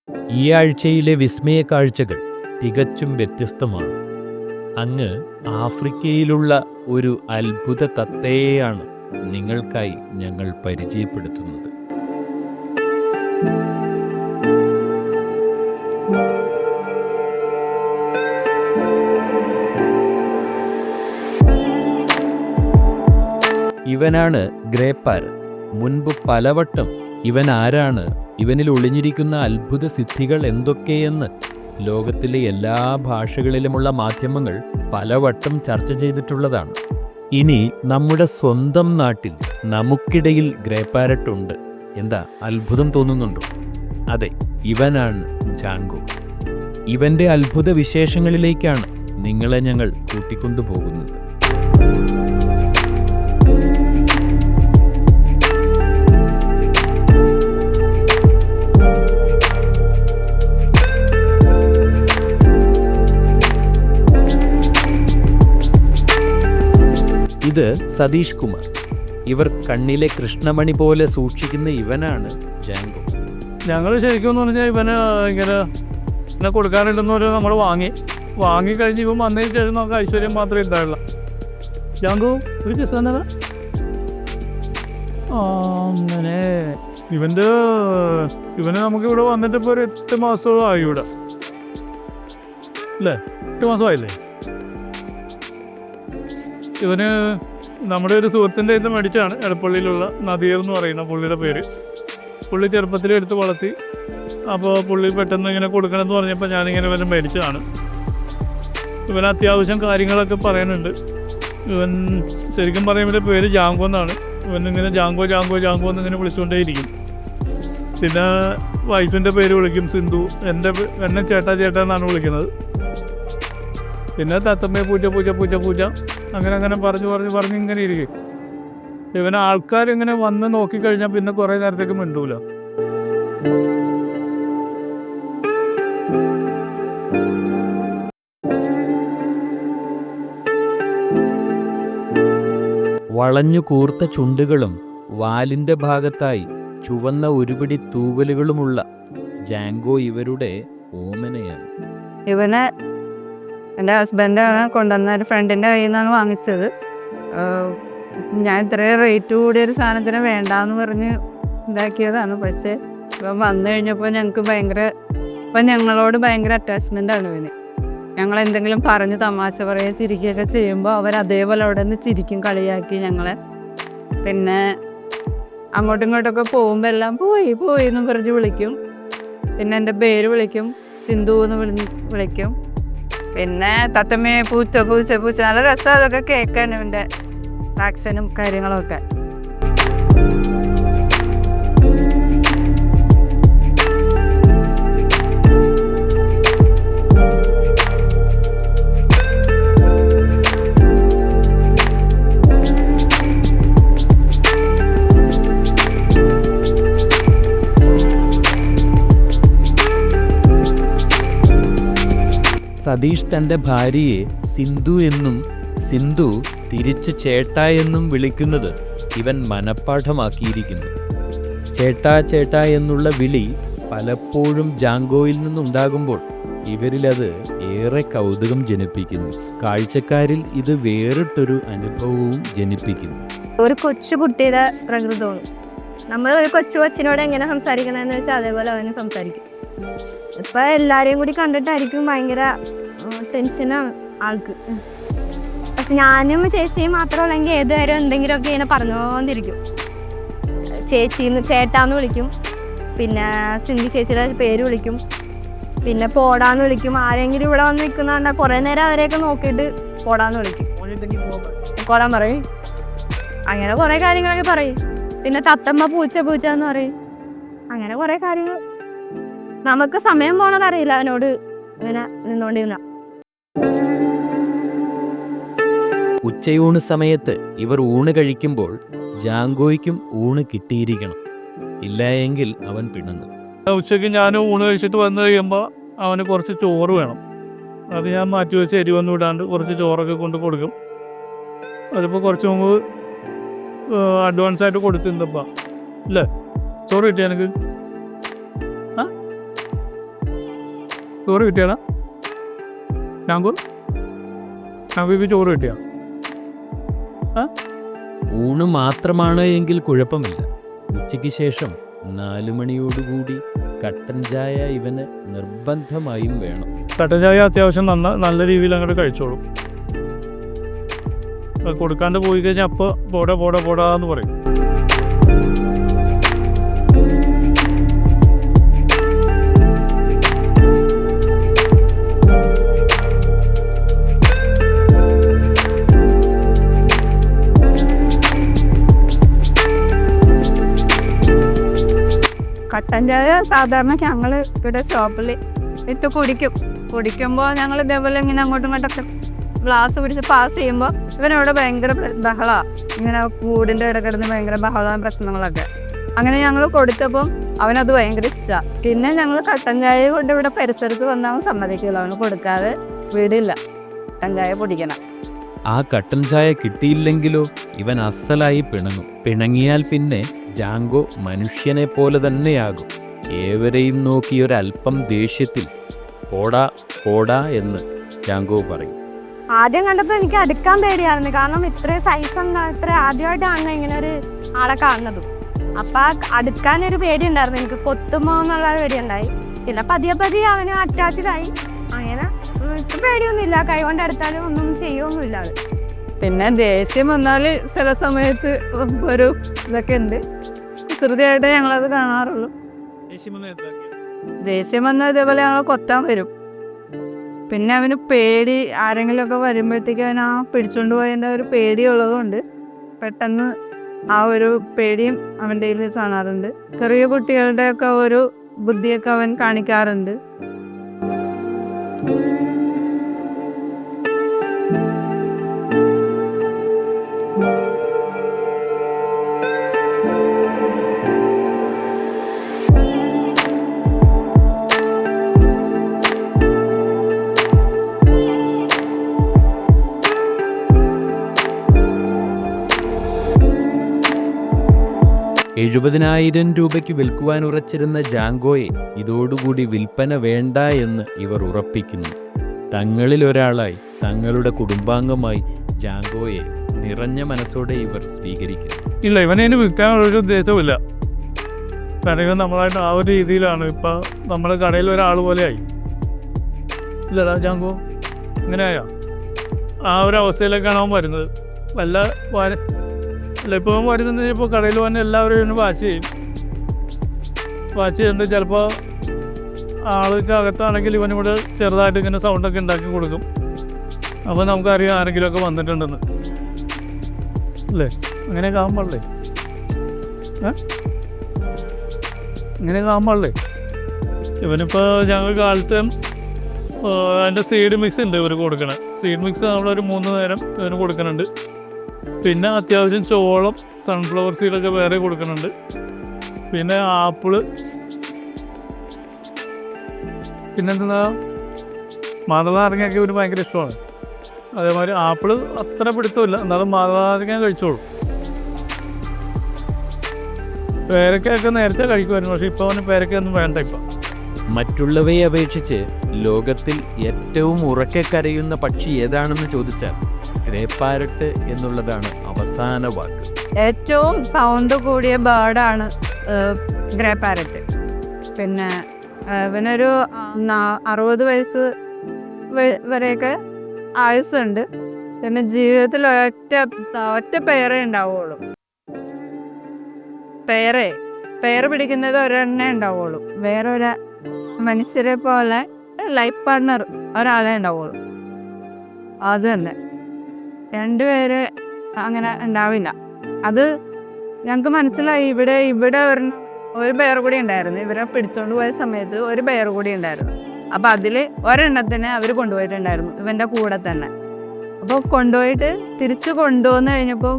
ഈ ആഴ്ചയിലെ വിസ്മയ കാഴ്ചകൾ തികച്ചും വ്യത്യസ്തമാണ്. അങ്ങ് ആഫ്രിക്കയിലുള്ള ഒരു അത്ഭുത തത്തയെയാണ് നിങ്ങൾക്കായി ഞങ്ങൾ പരിചയപ്പെടുത്തുന്നത്. ഇവനാണ് ഗ്രേ പാരറ്റ്. മുൻപ് പലവട്ടം ഇവൻ ആരാണ്, ഇവനിൽ ഒളിഞ്ഞിരിക്കുന്ന അത്ഭുത സിദ്ധികൾ എന്തൊക്കെയെന്ന് ലോകത്തിലെ എല്ലാ ഭാഷകളിലുമുള്ള മാധ്യമങ്ങൾ പലവട്ടം ചർച്ച ചെയ്തിട്ടുള്ളതാണ്. ഇനി നമ്മുടെ സ്വന്തം നാട്ടിൽ നമുക്കിടയിൽ ഗ്രേ പാരറ്റ് ഉണ്ട്. എന്താ അത്ഭുതം തോന്നുന്നുണ്ടോ? അതെ, ഇവനാണ് ജാങ്കോ. ഇവന്റെ അത്ഭുത വിശേഷങ്ങളിലേക്കാണ് നിങ്ങളെ ഞങ്ങൾ കൂട്ടിക്കൊണ്ടുപോകുന്നത്. ഇത് സതീഷ് കുമാർ. ഇവർ കണ്ണിലെ കൃഷ്ണമണി പോലെ സൂക്ഷിക്കുന്ന ഇവനാണ് ജാങ്കോ. ഞങ്ങൾ ശരിക്കും പറഞ്ഞാൽ ഇങ്ങനെ കൊടുക്കാറില്ലെന്ന് പറഞ്ഞാൽ നമ്മൾ വാങ്ങി കഴിഞ്ഞ് ഇവൻ വന്നതിന് ശേഷം നമുക്ക് ഐശ്വര്യം മാത്രമേ ഉണ്ടാവുള്ളൂ. ജാങ്കോ ഒരു ദിവസം അങ്ങനെ ഇവന് നമുക്കിവിടെ വന്നിട്ട് ഇപ്പോൾ ഒരു 8 മാസമായി ഇവിടെ അല്ലേ? 8 മാസമായില്ലേ? ഇവന് നമ്മുടെ ഒരു സുഹൃത്തിൻ്റെ ഇത് മേടിച്ചാണ്. എടപ്പള്ളിയിലുള്ള നദീർ എന്ന് പറയുന്ന പുള്ളിയുടെ പേര്. പുള്ളി ചെറുപ്പത്തിൽ എടുത്ത് വളർത്തി. അപ്പോൾ പുള്ളി പെട്ടെന്ന് ഇങ്ങനെ കൊടുക്കണമെന്ന് പറഞ്ഞപ്പോൾ ഞാനിങ്ങനെ ഇവനെ മേടിച്ചതാണ്. ഇവൻ അത്യാവശ്യം കാര്യങ്ങളൊക്കെ പറയാനുണ്ട്. ഇവൻ ശരിക്കും പറയുമ്പോൾ പേര് ജാങ്കോ എന്നാണ്. ഇവനിങ്ങനെ ജാങ്കോ ജാങ്കോ ജാങ്കോ എന്നിങ്ങനെ വിളിച്ചുകൊണ്ടേയിരിക്കും. പിന്നെ വൈഫിൻ്റെ പേര് വിളിക്കും സിന്ധു. എന്നെ ചേട്ടാ ചേട്ടാ എന്നാണ് വിളിക്കുന്നത്. പിന്നെ തത്തമ്മയെ പൂച്ച പൂച്ച പൂച്ച പൂച്ച അങ്ങനെ പറഞ്ഞ് ഇങ്ങനെ ഇരിക്കും. ഇവനെ ആൾക്കാരിങ്ങനെ വന്ന് നോക്കിക്കഴിഞ്ഞാൽ പിന്നെ കുറേ നേരത്തേക്ക് മിണ്ടൂല. വളഞ്ഞു കൂർത്ത ചുണ്ടുകളും വാലിന്റെ ഭാഗത്തായി ചുവന്ന ഒരുപിടി തൂവലുകളുമുള്ള ജാങ്കോ ഇവരുടെ ഓമനയാണ്. ഇവനെ എൻ്റെ ഹസ്ബൻഡാണ് കൊണ്ടുവന്ന ഒരു ഫ്രണ്ടിൻ്റെ കയ്യിൽ നിന്നാണ് വാങ്ങിച്ചത്. ഞാൻ ഇത്രയും റേറ്റ് കൂടിയൊരു സാധനത്തിന് വേണ്ടാന്ന് പറഞ്ഞ് ഇതാക്കിയതാണ്. പക്ഷേ ഇപ്പം വന്നു കഴിഞ്ഞപ്പോൾ ഞങ്ങളോട് ഭയങ്കര അറ്റാച്ച്മെൻ്റാണ് ഇവന്. ഞങ്ങൾ എന്തെങ്കിലും പറഞ്ഞ് തമാശ പറയുക ചിരിക്കുകയൊക്കെ ചെയ്യുമ്പോൾ അവർ അതേപോലെ അവിടെ നിന്ന് ചിരിക്കും, കളിയാക്കി ഞങ്ങളെ. പിന്നെ അങ്ങോട്ടും ഇങ്ങോട്ടൊക്കെ പോകുമ്പോൾ എല്ലാം പോയി എന്ന് പറഞ്ഞ് വിളിക്കും. പിന്നെ എൻ്റെ പേര് വിളിക്കും, സിന്ധു എന്ന് വിളിക്കും. പിന്നെ തത്തമ്മയെ പൂച്ച പൂച്ച പൂച്ച നല്ല രസം അതൊക്കെ കേൾക്കാൻ ഇവൻ്റെ ആക്ഷനും കാര്യങ്ങളൊക്കെ. സതീഷ് തൻ്റെ ഭാര്യയെ സിന്ധു എന്നും സിന്ധു തിരിച്ച് ചേട്ടാ എന്നും വിളിക്കുന്നത് ഇവൻ മനഃപ്പാഠമാക്കിയിരിക്കുന്നു. ചേട്ടാ ചേട്ടാ എന്നുള്ള വിളി പലപ്പോഴും ജാങ്കോയിൽ നിന്നുണ്ടാകുമ്പോൾ ഇവരിലത് ഏറെ കൗതുകം ജനിപ്പിക്കുന്നു. കാഴ്ചക്കാരിൽ ഇത് വേറിട്ടൊരു അനുഭവവും ജനിപ്പിക്കുന്നു. ഒരു കൊച്ചു കുട്ടിയുടെ പ്രകൃതമാണ്. നമ്മൾ ഒരു കൊച്ചിനോട് എങ്ങനെ സംസാരിക്കണമെന്ന് വെച്ചാൽ അതേപോലെ അവന് സംസാരിക്കും. ഇപ്പം എല്ലാവരെയും കൂടി കണ്ടിട്ടായിരിക്കും ഭയങ്കര ടെൻഷനാണ് ആൾക്ക്. പക്ഷെ ഞാനും ചേച്ചിയും മാത്രമുള്ളെങ്കിൽ ഏതുവരെ എന്തെങ്കിലുമൊക്കെ ഇങ്ങനെ പറഞ്ഞുകൊണ്ടിരിക്കും. ചേച്ചിന്ന് ചേട്ടാന്ന് വിളിക്കും, പിന്നെ സിന്ധി ചേച്ചിയുടെ പേര് വിളിക്കും, പിന്നെ പോടാന്ന് വിളിക്കും. ആരെങ്കിലും ഇവിടെ വന്ന് നിൽക്കുന്നതുകൊണ്ട് കുറേ നേരം അവരെയൊക്കെ നോക്കിയിട്ട് പോടാന്ന് വിളിക്കും, പോടാൻ പറയും. അങ്ങനെ കുറേ കാര്യങ്ങളൊക്കെ പറയും. പിന്നെ തത്തമ്മ പൂച്ച പൂച്ച എന്ന് പറയും. അങ്ങനെ കുറേ കാര്യങ്ങൾ. നമുക്ക് സമയം പോണതറിയില്ല അവനോട് ഇങ്ങനെ നിന്നോണ്ടിരുന്ന. ഉച്ചയൂണ് സമയത്ത് ഇവർ ഊണ് കഴിക്കുമ്പോൾ ജാങ്കോയ്ക്കും ഊണ് കിട്ടിയിരിക്കണം. ഇല്ല എങ്കിൽ അവൻ പിണങ്ങും. ഉച്ചയ്ക്ക് ഞാൻ ഊണ് കഴിച്ചിട്ട് വന്നു കഴിയുമ്പോൾ അവന് കുറച്ച് ചോറ് വേണം. അത് ഞാൻ മാറ്റി വെച്ച് എരിവൊന്നും ഇടാണ്ട് കുറച്ച് ചോറൊക്കെ കൊണ്ട് കൊടുക്കും. അതിപ്പോൾ കുറച്ച് മുമ്പ് അഡ്വാൻസായിട്ട് കൊടുത്തിരുന്നപ്പോൾ അല്ലേ ചോറ് കിട്ടിയ എനിക്ക് ചോറ് കിട്ടിയാടാ ഞാങ്കൂർ ഞങ്ങൾക്ക് ചോറ് കിട്ടിയാ? ഊണ് മാത്രമാണ് എങ്കിൽ കുഴപ്പമില്ല. ഉച്ചയ്ക്ക് ശേഷം 4 മണിയോടുകൂടി കട്ടൻ ചായ ഇവന് നിർബന്ധമായും വേണം. കട്ടൻ ചായ അത്യാവശ്യം നല്ല രീതിയിൽ അങ്ങോട്ട് കഴിച്ചോളും. കൊടുക്കാണ്ട് പോയി കഴിഞ്ഞാൽ അപ്പോൾ പോടാന്ന് പറയും. കട്ടൻ ചായ സാധാരണ ഞങ്ങൾ ഇവിടെ ഷോപ്പിൽ ഇട്ട് കുടിക്കുമ്പോൾ ഞങ്ങൾ ഇതേപോലെ ഇങ്ങനെ അങ്ങോട്ടും ഇങ്ങോട്ടൊക്കെ ഗ്ലാസ് പിടിച്ച് പാസ് ചെയ്യുമ്പോൾ ഇവനവിടെ ഭയങ്കര ബഹളമാണ്. ഇങ്ങനെ കൂടിൻ്റെ ഇടക്കിടന്ന് ഭയങ്കര ബഹളവും പ്രശ്നങ്ങളൊക്കെ. അങ്ങനെ ഞങ്ങൾ കൊടുത്തപ്പം അവനത് ഭയങ്കര ഇഷ്ടമാണ്. പിന്നെ ഞങ്ങൾ കട്ടൻ ചായ കൊണ്ട് ഇവിടെ പരിസരത്ത് വന്നാൽ അവൻ സമ്മതിക്കില്ല. അവന് കൊടുക്കാതെ വീടില്ല, കട്ടൻ ചായ കുടിക്കണം. ആ കട്ടൻ ചായ കിട്ടിയില്ലെങ്കിലോ ഇവൻ അസലായി പിണങ്ങും. പിണങ്ങിയാൽ പിന്നെ ജാങ്കോ മനുഷ്യനെ പോലെ തന്നെയാകും. ഏവരെയും നോക്കിയൊരൽപ്പം ദേഷ്യത്തിൽ പോടാ എന്ന് ജാങ്കോ പറയും. ആദ്യം കണ്ടപ്പോൾ എനിക്ക് അടുക്കാൻ പേടിയായിരുന്നു. കാരണം ഇത്രയും സൈസ് ഇത്ര ആദ്യമായിട്ടാണ് ഇങ്ങനെ ഒരു ആളെ കാണുന്നതും. അപ്പം അടുക്കാനൊരു പേടി ഉണ്ടായിരുന്നു. എനിക്ക് കൊത്തുമോ എന്നുള്ള പേടിയുണ്ടായി. പിന്നെ പതിയെ അവന് അറ്റാച്ച്ഡായി. അങ്ങനെ ഇപ്പം പേടിയൊന്നുമില്ല. കൈകൊണ്ട് എടുത്താലും ഒന്നും ചെയ്യൊന്നുമില്ല അത്. പിന്നെ ദേഷ്യം വന്നാൽ ചില സമയത്ത് ഒരു ഇതൊക്കെ ഉണ്ട്. കുസൃതിയായിട്ട് ഞങ്ങളത് കാണാറുള്ളൂ. ദേഷ്യം വന്നാൽ ഇതേപോലെ ഞങ്ങൾ കൊത്താൻ വരും. പിന്നെ അവന് പേടി, ആരെങ്കിലുമൊക്കെ വരുമ്പോഴത്തേക്ക് അവൻ ആ പിടിച്ചുകൊണ്ട് പോയതിൻ്റെ ഒരു പേടിയുള്ളതുകൊണ്ട് പെട്ടെന്ന് ആ ഒരു പേടിയും അവൻ്റെ കയ്യിൽ കാണാറുണ്ട്. ചെറിയ കുട്ടികളുടെയൊക്കെ ഒരു ബുദ്ധിയൊക്കെ അവൻ കാണിക്കാറുണ്ട്. 70,000 രൂപയ്ക്ക് വിൽക്കുവാൻ ഉറച്ചിരുന്ന ജാങ്കോയെ ഇതോടുകൂടി വിൽപ്പന വേണ്ട എന്ന് ഇവർ ഉറപ്പിക്കുന്നു. തങ്ങളിലൊരാളായി, തങ്ങളുടെ കുടുംബാംഗമായി ജാങ്കോയെ നിറഞ്ഞ മനസ്സോടെ ഇവർ സ്വീകരിക്കുന്നു. ഇല്ല, ഇവനതിന് വിൽക്കാനുള്ളൊരു ഉദ്ദേശവുമില്ല. കാരണം ഇവൻ നമ്മളായിട്ട് ആ ഒരു രീതിയിലാണ് ഇപ്പം നമ്മുടെ കടയിൽ ഒരാൾ പോലെയായി. ഇല്ലടാ ജാങ്കോ, ഇങ്ങനെയായോ? ആ ഒരു അവസ്ഥയിലേക്കാണ് അവൻ വരുന്നത്. അല്ല ഇപ്പോൾ അവൻ വരുന്നത് ഇപ്പോൾ കടയിൽ വന്ന് എല്ലാവരും ഇവന് വാച്ച് ചെയ്യും. വാച്ച് ചെയ്യുന്നത് ചിലപ്പോൾ ആൾക്ക് അകത്താണെങ്കിൽ ഇവനിവിടെ ചെറുതായിട്ട് ഇങ്ങനെ സൗണ്ടൊക്കെ ഉണ്ടാക്കി കൊടുക്കും. അപ്പോൾ നമുക്കറിയാം ആരെങ്കിലുമൊക്കെ വന്നിട്ടുണ്ടെന്ന്. അല്ലേ? അങ്ങനെയൊക്കെ ആകുമ്പോഴല്ലേ ഇങ്ങനെയൊക്കെ ആകുമ്പോഴല്ലേ ഇവനിപ്പോൾ ഞങ്ങൾ കാലത്ത് അതിൻ്റെ സീഡ് മിക്സ് ഉണ്ട് ഇവർ കൊടുക്കണം. സീഡ് മിക്സ് നമ്മളൊരു 3 നേരം ഇവന് കൊടുക്കുന്നുണ്ട്. പിന്നെ അത്യാവശ്യം ചോളം, സൺഫ്ലവർ സീഡൊക്കെ വേറെ കൊടുക്കുന്നുണ്ട്. പിന്നെ ആപ്പിള്, പിന്നെന്താ മാതളനാരങ്ങയൊക്കെ ഇവന് ഭയങ്കര ഇഷ്ടമാണ്. അതേമാതിരി ആപ്പിള് അത്ര പിടുത്തമില്ല, എന്നാലും മാതളനാരങ്ങ കഴിച്ചോളൂ. പേരക്കയൊക്കെ നേരത്തെ കഴിക്കുമായിരുന്നു, പക്ഷെ ഇപ്പോൾ അവന് പേരക്കയൊന്നും വേണ്ട. ഇപ്പം മറ്റുള്ളവയെ അപേക്ഷിച്ച് ലോകത്തിൽ ഏറ്റവും ഉറക്കെ കരയുന്ന പക്ഷി ഏതാണെന്ന് ചോദിച്ചാൽ ഗ്രേ പാരറ്റ് എന്നുള്ളതാണ് അവസാന വാക്ക്. ഏറ്റവും സൗണ്ട് കൂടിയ ബേർഡാണ് ഗ്രേ പാരറ്റ്. പിന്നെ ഇവനൊരു 60 വയസ്സ് വരെയൊക്കെ ആയുസ്സുണ്ട്. പിന്നെ ജീവിതത്തിൽ ഒറ്റ പേരേ ഉണ്ടാവുള്ളൂ. പേര് പിടിക്കുന്നത് ഒരെണ്ണേ ഉണ്ടാവുള്ളൂ. വേറൊരു മനുഷ്യരെ പോലെ ലൈഫ് പാർട്ട്ണർ ഒരാളെ ഉണ്ടാവുള്ളൂ. അത് തന്നെ, 2 പേര് അങ്ങനെ ഉണ്ടാവില്ല. അത് ഞങ്ങൾക്ക് മനസ്സിലായി. ഇവിടെ ഒരു പേർ കൂടി ഉണ്ടായിരുന്നു. ഇവരെ പിടിച്ചോണ്ട് പോയ സമയത്ത് ഒരു പേർ കൂടി ഉണ്ടായിരുന്നു. അപ്പം അതിൽ ഒരെണ്ണത്തിനെ അവർ കൊണ്ടുപോയിട്ടുണ്ടായിരുന്നു ഇവൻ്റെ കൂടെ തന്നെ. അപ്പോൾ കൊണ്ടുപോയിട്ട് തിരിച്ച് കൊണ്ടുവന്ന് കഴിഞ്ഞപ്പോൾ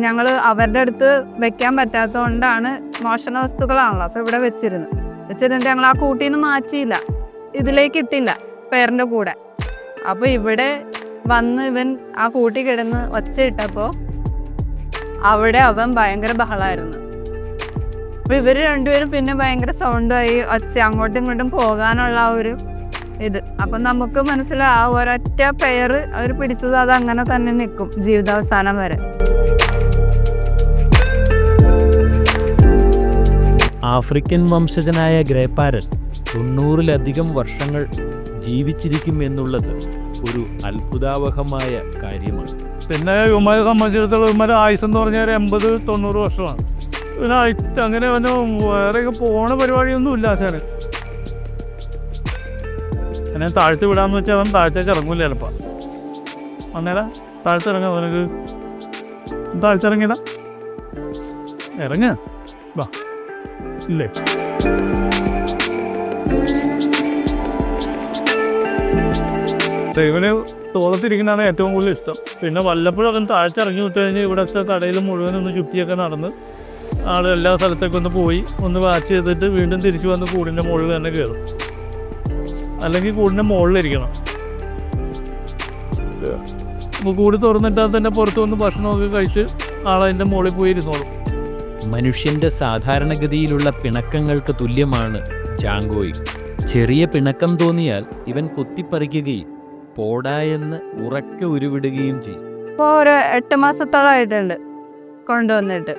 ഞങ്ങൾ അവരുടെ അടുത്ത് വെക്കാൻ പറ്റാത്തതുകൊണ്ടാണ്, മോഷണ വസ്തുക്കളാണല്ലോ, സോ ഇവിടെ വെച്ചിരുന്നിട്ട് ഞങ്ങൾ ആ കൂട്ടിൽ നിന്ന് മാറ്റിയില്ല, ഇതിലേക്ക് ഇട്ടില്ല പേരിൻ്റെ കൂടെ. അപ്പോൾ ഇവിടെ വന്ന് ഇവൻ ആ കൂട്ടി കിടന്ന് ഒച്ചയിട്ടപ്പോൾ അവിടെ അവൻ ഭയങ്കര ബഹളമായിരുന്നു. അപ്പോൾ ഇവർ രണ്ടുപേരും പിന്നെ ഭയങ്കര സൗണ്ടായി ഒച്ച അങ്ങോട്ടും ഇങ്ങോട്ടും പോകാനുള്ള ആ ഒരു ഇത്. അപ്പം നമുക്ക് മനസ്സിലാവും ആ ഒരൊറ്റ പെയർ അവർ പിടിച്ചത് അത് അങ്ങനെ തന്നെ നിൽക്കും ജീവിതാവസാനം വരെ. ആഫ്രിക്കൻ വംശജനായ ഗ്രേ പാരറ്റ് 90-ലധികം വർഷങ്ങൾ ജീവിച്ചിരിക്കും എന്നുള്ളത് ഒരു അത്ഭുതാവഹമായ കാര്യമാണ്. പിന്നെ ഇവന്മാരെ സംബന്ധിച്ചിടത്തോളം ഇവന്മാരെ ആയുസ് എന്ന് പറഞ്ഞാൽ 80-90 വർഷമാണ്. പിന്നെ അങ്ങനെ പിന്നെ വേറെയൊക്കെ പോണ പരിപാടിയൊന്നും ഇല്ല ആശാന്. അങ്ങനെ താഴ്ച വിടാന്ന് വെച്ചാൽ അവൻ താഴ്ചക്ക് ഇറങ്ങൂല ചിലപ്പോൾ. അന്നേരം താഴ്ച ഇറങ്ങാം, അവനക്ക് താഴ്ച ഇറങ്ങിയതാ ഇറങ്ങ വാ ഇല്ലേ. ഇവന് തോളത്തിരിക്കുന്നതാണ് ഏറ്റവും കൂടുതൽ ഇഷ്ടം. പിന്നെ വല്ലപ്പോഴും അവൻ താഴ്ച ഇറങ്ങി വിട്ട് കഴിഞ്ഞാൽ ഇവിടുത്തെ കടയിൽ മുഴുവൻ ഒന്ന് ചുറ്റിയൊക്കെ നടന്ന് ആൾ എല്ലാ സ്ഥലത്തേക്കും ഒന്ന് പോയി ഒന്ന് വാച്ച് ചെയ്തിട്ട് വീണ്ടും തിരിച്ചു വന്ന് കൂടിൻ്റെ മുകളിൽ തന്നെ കയറും. അല്ലെങ്കിൽ കൂടിൻ്റെ മുകളിലിരിക്കണം. അപ്പോൾ കൂടി തുറന്നിട്ടാൽ തന്നെ പുറത്ത് വന്ന് ഭക്ഷണമൊക്കെ കഴിച്ച് ആളതിൻ്റെ മുകളിൽ പോയി ഇരുന്നോളും. മനുഷ്യൻ്റെ സാധാരണഗതിയിലുള്ള പിണക്കങ്ങൾക്ക് തുല്യമാണ് ജാങ്കോയി. ചെറിയ പിണക്കം തോന്നിയാൽ ഇവൻ കൊത്തിപ്പറിക്കുകയും പോടായെന്ന് ഉറക്കെ ഉരുവിടുകയും ചെയ്യും. ഇപ്പോൾ ഒരു 8 മാസത്തോളമായിട്ടുണ്ട് കൊണ്ടുവന്നിട്ട്.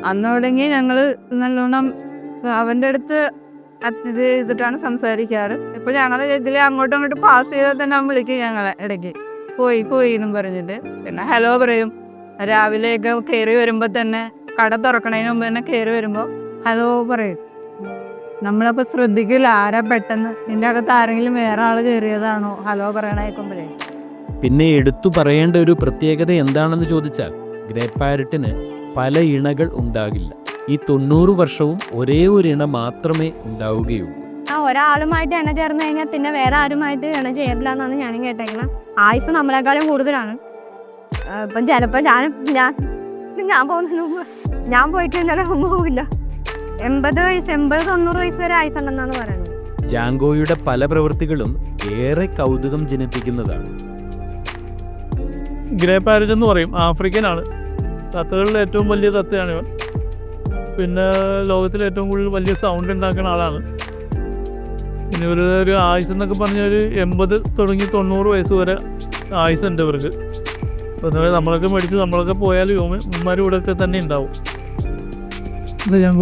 അന്ന് തുടങ്ങി ഞങ്ങൾ നല്ലോണം അവൻ്റെ അടുത്ത് ഇത് ചെയ്തിട്ടാണ് സംസാരിക്കാറ്. ഇപ്പോൾ ഞങ്ങൾ ഇതിൽ അങ്ങോട്ടും അങ്ങോട്ടും പാസ് ചെയ്താൽ തന്നെ അവൻ വിളിക്കും ഞങ്ങളെ ഇടയ്ക്ക് പോയി എന്നും പറഞ്ഞിട്ട്. പിന്നെ ഹലോ പറയും. രാവിലെയൊക്കെ കയറി വരുമ്പോൾ തന്നെ കട തുറക്കണതിന് മുമ്പ് തന്നെ കയറി വരുമ്പോൾ ഹലോ പറയും. നമ്മളപ്പോൾ ശ്രദ്ധിക്കില്ല ആരാ പെട്ടെന്ന് നിൻ്റെ അകത്ത് ആരെങ്കിലും വേറെ ആൾ കയറിയതാണോ ഹലോ പറയണേക്കുമ്പോഴേ. പിന്നെ എടുത്തു പറയേണ്ട ഒരു പ്രത്യേകത എന്താണെന്ന് ചോദിച്ചാൽ ഗ്രേ പാരറ്റിന് പല ഇണകൾ ഉണ്ടാകില്ല. ഈ 90 വർഷവും ഒരേ ഒരു ഇണ മാത്രമേ ഉണ്ടാവുകയുള്ളൂ. ഒരാളുമായിട്ട് ഇണ ചേർന്ന് കഴിഞ്ഞാൽ പിന്നെ വേറെ ആരുമായിട്ട് ഇണ ചേരില്ല എന്നാണ് ഞാനും കേട്ടേക്കണം. ആയുസ് നമ്മളെക്കാളും കൂടുതലാണ്. ഇപ്പം ചിലപ്പോൾ ഞാൻ പോകുന്നതിന് മുമ്പ് ഞാൻ പോയി കഴിഞ്ഞാൽ ഒന്നും പോകില്ല. 80-90 വയസ്സ് വരെ ആയുസുണ്ടെന്നാണ് പറയുന്നത്. ജാങ്കോയുടെ പല പ്രവൃത്തികളും ഏറെ കൗതുകം ജനിപ്പിക്കുന്നതാണ്. ഗ്രേ പാരറ്റ് എന്ന് പറയും, ആഫ്രിക്കനാണ്. തത്തകളിൽ ഏറ്റവും വലിയ തത്തയാണ് ഇവൻ. പിന്നെ ലോകത്തിലെ ഏറ്റവും കൂടുതൽ വലിയ സൗണ്ട് ഉണ്ടാക്കുന്ന ആളാണ്. പിന്നെ ഒരു ആയുസ് എന്നൊക്കെ പറഞ്ഞാൽ 80 തുടങ്ങി 90 വയസ്സ് വരെ ആയുസുണ്ട് ഇവർക്ക്. അപ്പോൾ നമ്മളൊക്കെ മേടിച്ച് നമ്മളൊക്കെ പോയാൽ ഇവന്മാർ ഇവിടെയൊക്കെ തന്നെ ഉണ്ടാവും. ഇത് ഞാൻ